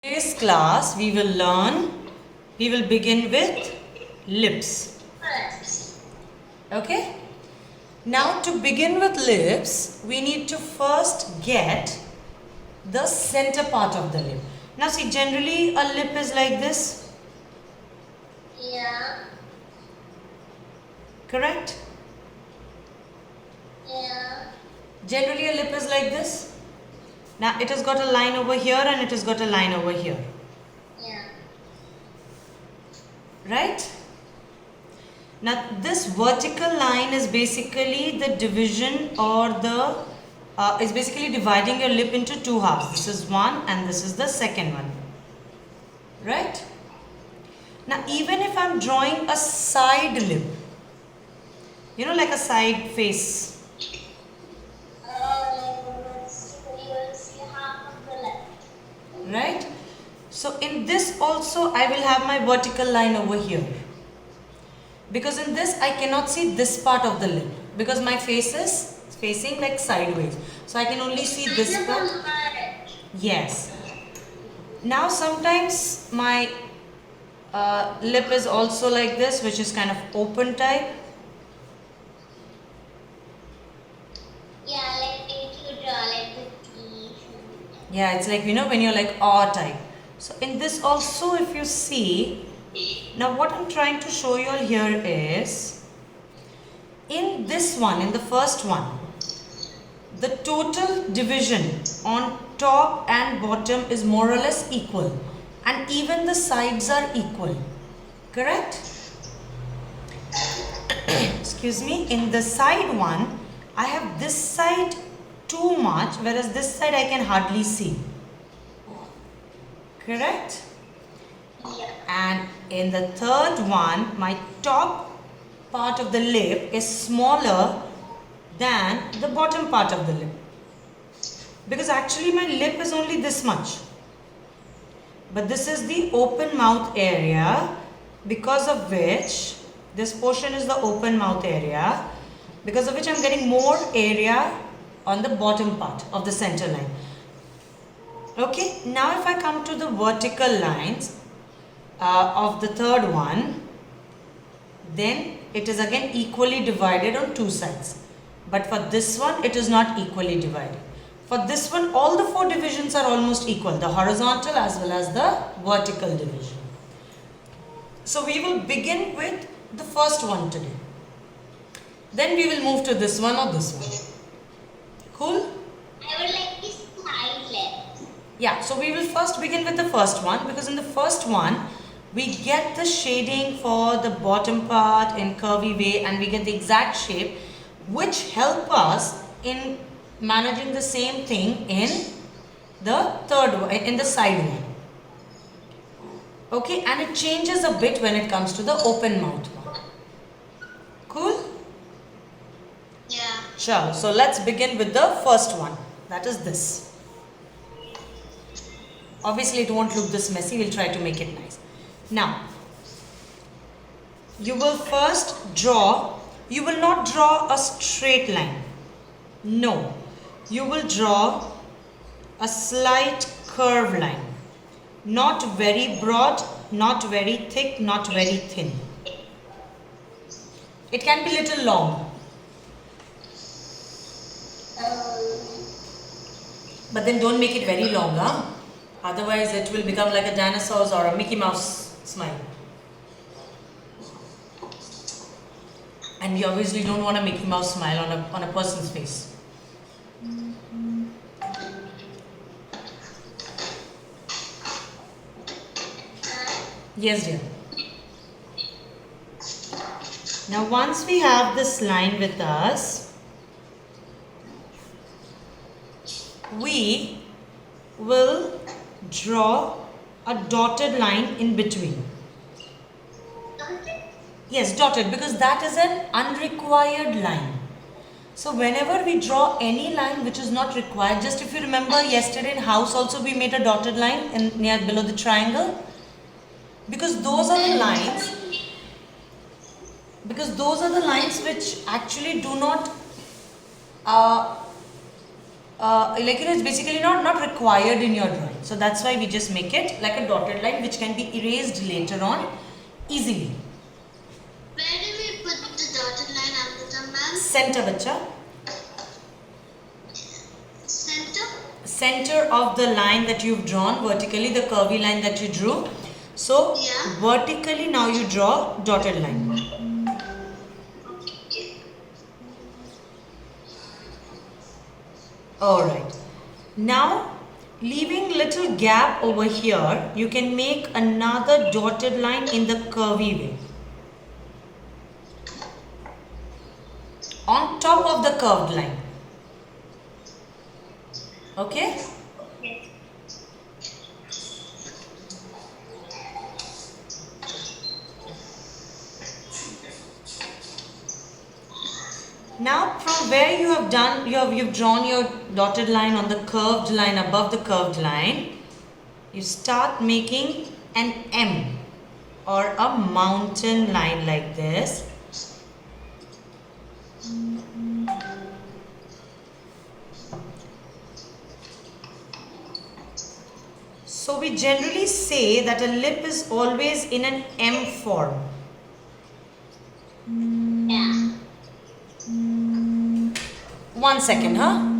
Today's class we will begin with lips. Okay? Now to begin with lips, we need to first get the center part of the lip. Now see, generally a lip is like this. Yeah. Correct? Yeah. Generally a lip is like this. Now it has got a line over here and it has got a line over here. Yeah. Right? Now this vertical line is basically the division or the is basically dividing your lip into two halves. This is one and this is the second one. Right? Now even if I'm drawing a side lip, you know, like a side face. You will see half of the left. Right? So in this also I will have my vertical line over here. Because in this I cannot see this part of the lip because my face is facing like sideways. So I can only see this part. Yes. Now sometimes my lip is also like this, which is kind of open type. Yeah, like if you draw like the teeth. Yeah, it's like, you know, when you're like aw type. So in this also, if you see, now what I'm trying to show you all here is, in this one, in the first one, the total division on top and bottom is more or less equal, and even the sides are equal. Correct? Excuse me. In the side one, I have this side too much, whereas this side I can hardly see. Correct? Yeah. And in the third one, my top part of the lip is smaller than the bottom part of the lip. Because actually my lip is only this much. But this is the open mouth area, because of which this portion is the open mouth area, because of which I'm getting more area on the bottom part of the center line. Okay, now if I come to the vertical lines of the third one, then it is again equally divided on two sides. But for this one, it is not equally divided. For this one, all the four divisions are almost equal, the horizontal as well as the vertical division. So we will begin with the first one today. Then we will move to this one or this one. Cool? I would like this side left. Yeah, so we will first begin with the first one, because in the first one, we get the shading for the bottom part in curvy way, and we get the exact shape which help us in managing the same thing in the third one, in the side one. Okay, and it changes a bit when it comes to the open mouth one. Cool? Yeah. Sure. So let's begin with the first one. That is this. Obviously it won't look this messy. We'll try to make it nice. Now, you will first draw, you will not draw a straight line. No. You will draw a slight curve line. Not very broad, not very thick, not very thin. It can be little long. But then don't make it very long, huh? Otherwise it will become like a dinosaur's or a Mickey Mouse smile. And we obviously don't want a Mickey Mouse smile on a person's face. Yes, dear. Now once we have this line with us, we will draw a dotted line in between. Yes, dotted, because that is an unrequired line. So whenever we draw any line which is not required, just if you remember yesterday in house also we made a dotted line near below the triangle. Because those are the lines which actually do not it's basically not required in your drawing. So that's why we just make it like a dotted line which can be erased later on easily. Where do we put the dotted line after the ma'am? Center, bacha. Center? Center of the line that you've drawn vertically, the curvy line that you drew. So Yeah. vertically now you draw dotted line. Okay. Alright. Now leaving little gap over here, you can make another dotted line in the curvy way. On top of the curved line. Okay? Okay. Now from where you have done, you've drawn your dotted line on the curved line above the curved line, you start making an M or a mountain line like this. So we generally say that a lip is always in an M form. Yeah. 1 second, huh?